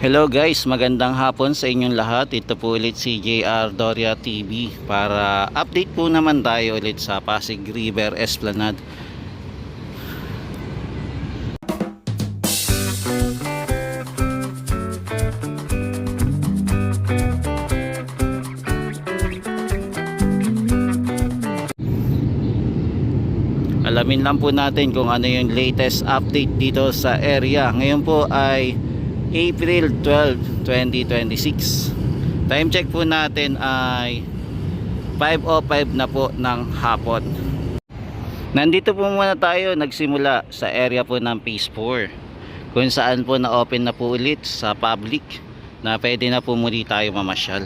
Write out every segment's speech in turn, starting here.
Hello guys, magandang hapon sa inyong lahat. Ito po ulit si JR Doria TV para update po naman tayo ulit sa Pasig River Esplanade. Alamin lang po natin kung ano yung latest update dito sa area. Ngayon po ay April 12, 2026. Time check po natin ay 5:05 na po ng hapon. Nandito po muna tayo nagsimula sa area po ng Phase 4, kung saan po na open na po ulit sa public na pwede na po muli tayo mamasyal.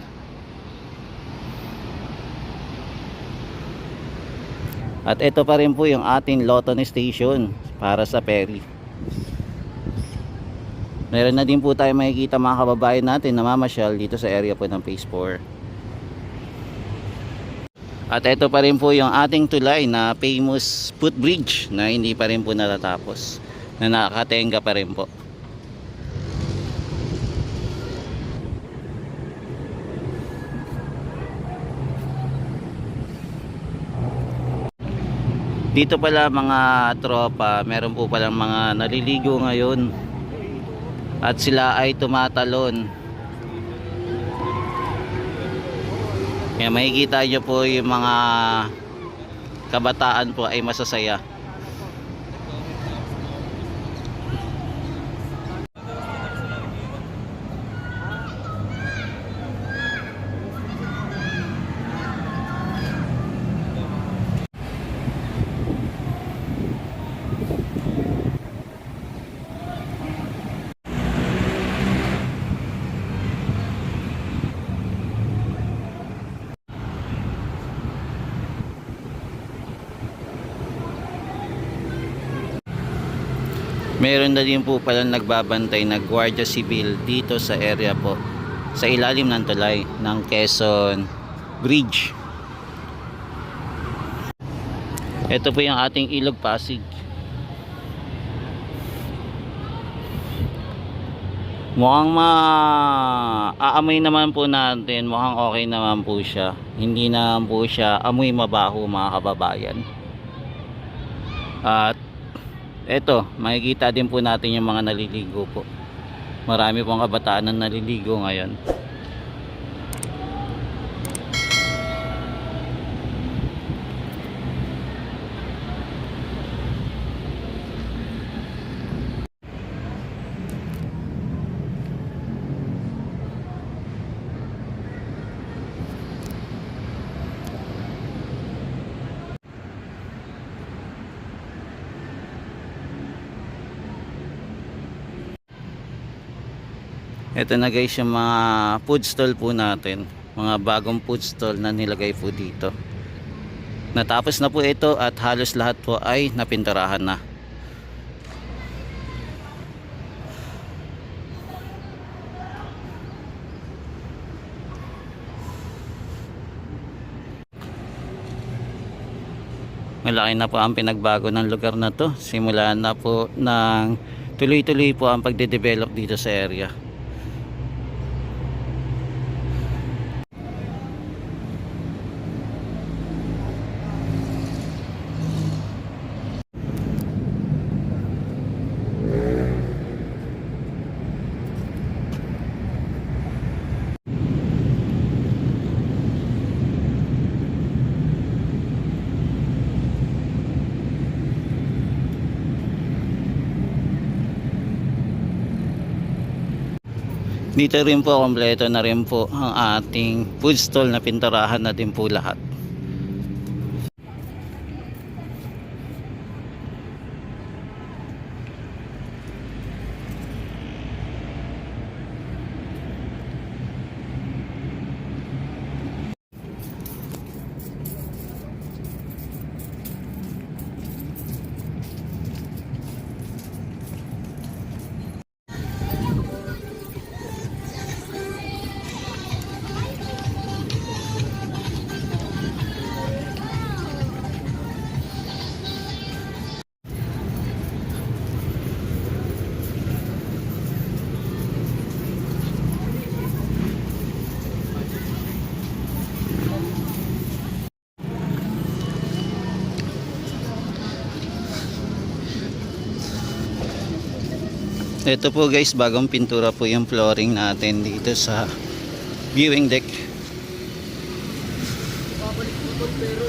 At ito pa rin po yung ating Loton Station para sa ferry. Meron na din po tayo makikita mga kababayan natin na mamasyal dito sa area po ng Phase 4. At ito pa rin po yung ating tulay na famous footbridge na hindi pa rin po natatapos, na nakatenga pa rin po. Dito pala mga tropa, meron po palang mga naliligo ngayon at sila ay tumatalon. Kaya makikita nyo po yung mga kabataan po ay masasaya. Meron na din po pala nagbabantay na Guardia Civil dito sa area po, sa ilalim ng tulay ng Quezon Bridge. Ito po yung ating Ilog Pasig. Mukhang aamoy naman po natin, mukhang okay naman po siya. Hindi naman po siya amoy mabaho mga kababayan. At eto, makikita din po natin yung mga naliligo po. Marami pong kabataan na naliligo ngayon. Ito na guys yung mga food stall po natin, mga bagong food stall na nilagay po dito. Natapos na po ito at halos lahat po ay napinturahan na. Malaki na po ang pinagbago ng lugar na to. Simula na po ng tuloy-tuloy po ang pagde-develop dito sa area. Dito rin po kompleto na rin po ang ating food stall na pinturahan na din po lahat. Ito po guys, bagong pintura po yung flooring natin dito sa viewing deck. Babalik po doon pero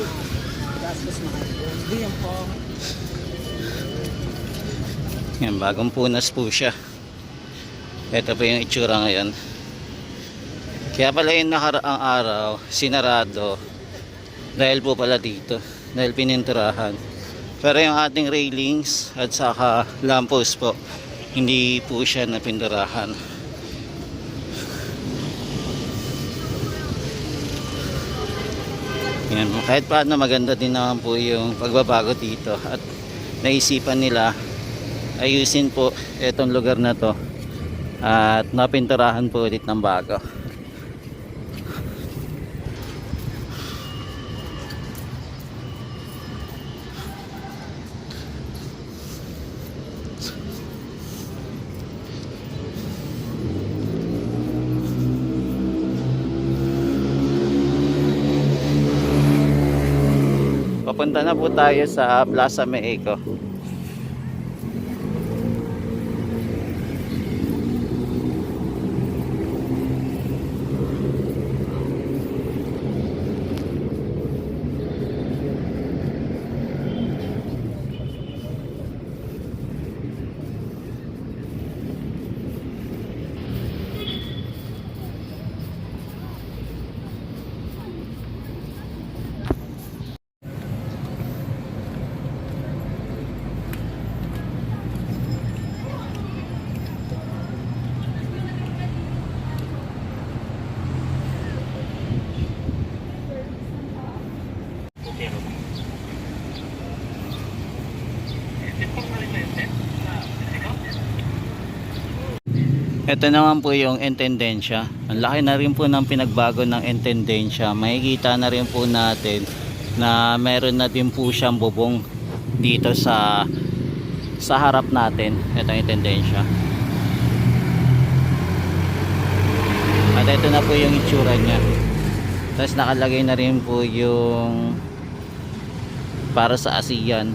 gastos mahal. Hindi yan po. Yan, bagong punas po siya. Ito po yung itsura ngayon. Kaya pala yung nakaraang araw, sinarado. Dahil po pala dito. Dahil pininturahan. Pero yung ating railings at saka lamppost po, hindi po siya napinturahan. Yan, kahit paano maganda din naman po yung pagbabago dito. At naisipan nila ayusin po itong lugar na to at napinturahan po ulit ng bago. Papunta na po tayo sa Plaza Mexico. Ito naman po yung intendensya. Ang laki na rin po ng pinagbago ng intendensya. Makikita na rin po natin na meron na din po siyang bubong dito sa harap natin. Ito yung intendensya. At ito na po yung itsura niya. Tapos nakalagay na rin po yung para sa ASEAN,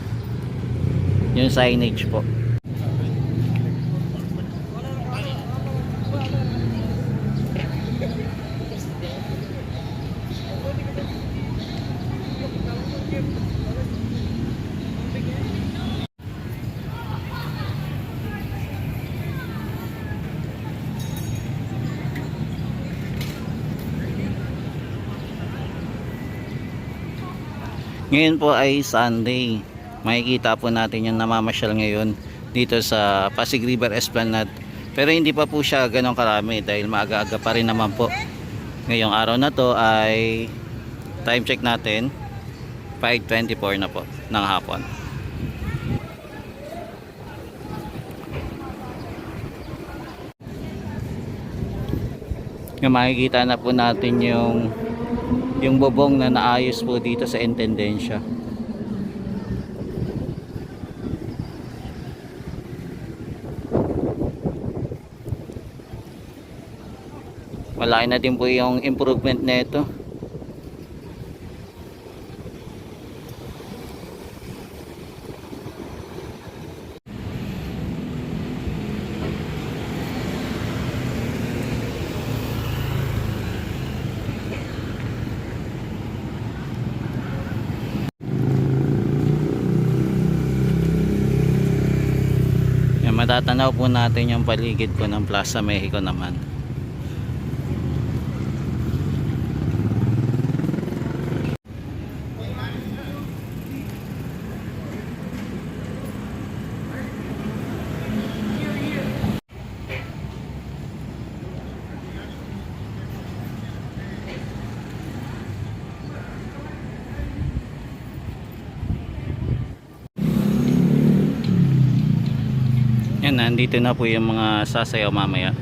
yung signage po. Ngayon po ay Sunday. Makikita po natin yung namamasyal ngayon dito sa Pasig River Esplanade. Pero hindi pa po siya ganong karami dahil maaga-aga pa rin naman po. Ngayong araw na to ay time check natin 5:24 na po ng hapon. Yung makikita na po natin yung bubong na naayos po dito sa intendensya. Malaki na din po yung improvement na ito. Matatanaw po natin yung paligid po ng Plaza Mexico naman. Yan, nandito na po yung mga sasayaw mamaya.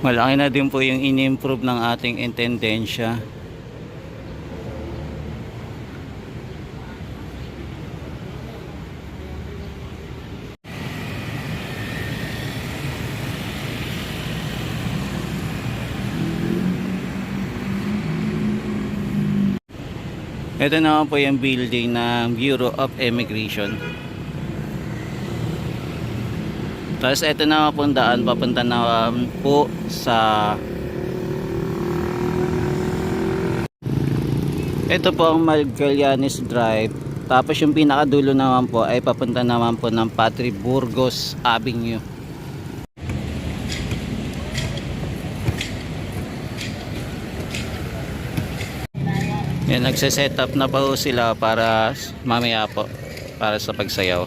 Malaki na din po yung in-improve ng ating intendensya. Ito naman po yung building ng Bureau of Immigration. Tapos ito na po ang daan papunta na po sa ito po ang Magallanes Drive. Tapos yung pinakadulo naman po ay papunta naman po ng Patri Burgos Avenue. Yan, nagse-set up na po sila para mamaya po para sa pagsayaw.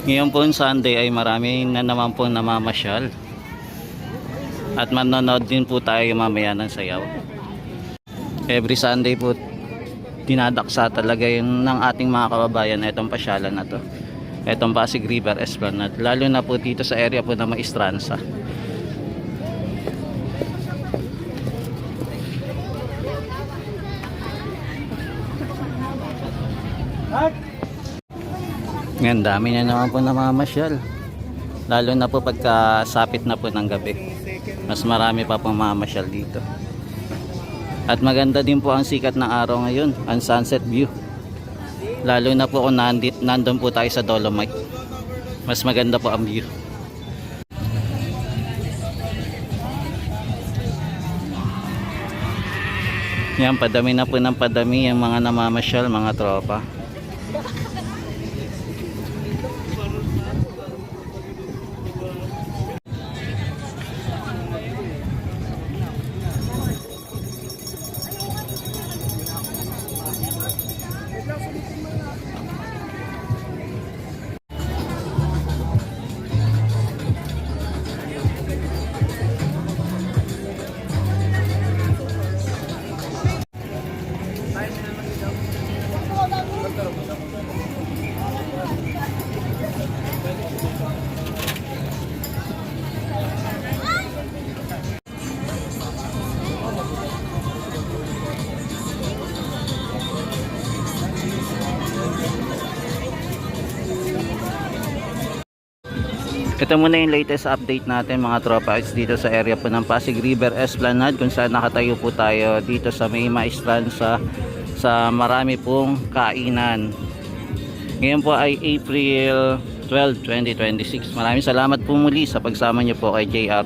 Ngayon po Sunday ay marami na naman po namamasyal. At manonood din po tayo mamaya ng sayaw. Every Sunday po dinadaksa talaga yun ng ating mga kababayan na itong pasyalan na to. Itong Pasig River Esplanade. Lalo na po dito sa area po na Maestranza. Ngayon dami na naman po namamasyal. Lalo na po pagkasapit na po ng gabi. Mas marami pa pong mamasyal dito. At maganda din po ang sikat ng araw ngayon, ang sunset view. Lalo na po kung nandun po tayo sa Dolomite. Mas maganda po ang view. Yan, padami na po ng padami ang mga namamasyal, mga tropa. Ito muna yung latest update natin mga tropa dito sa area po ng Pasig River Esplanade, kung saan nakatayo po tayo dito sa may Maestranza sa marami pong kainan. Ngayon po ay April 12, 2026. Maraming salamat po muli sa pagsama nyo po kay JR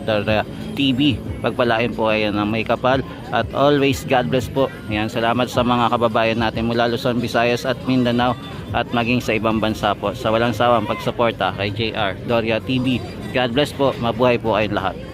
TV. Pagpalain po kayo ng may kapal at always God bless po. Ayan, salamat sa mga kababayan natin mula Luzon, Visayas at Mindanao at maging sa ibang bansa po sa walang sawang pagsuporta kay JR TV. God bless po, mabuhay po kayong lahat.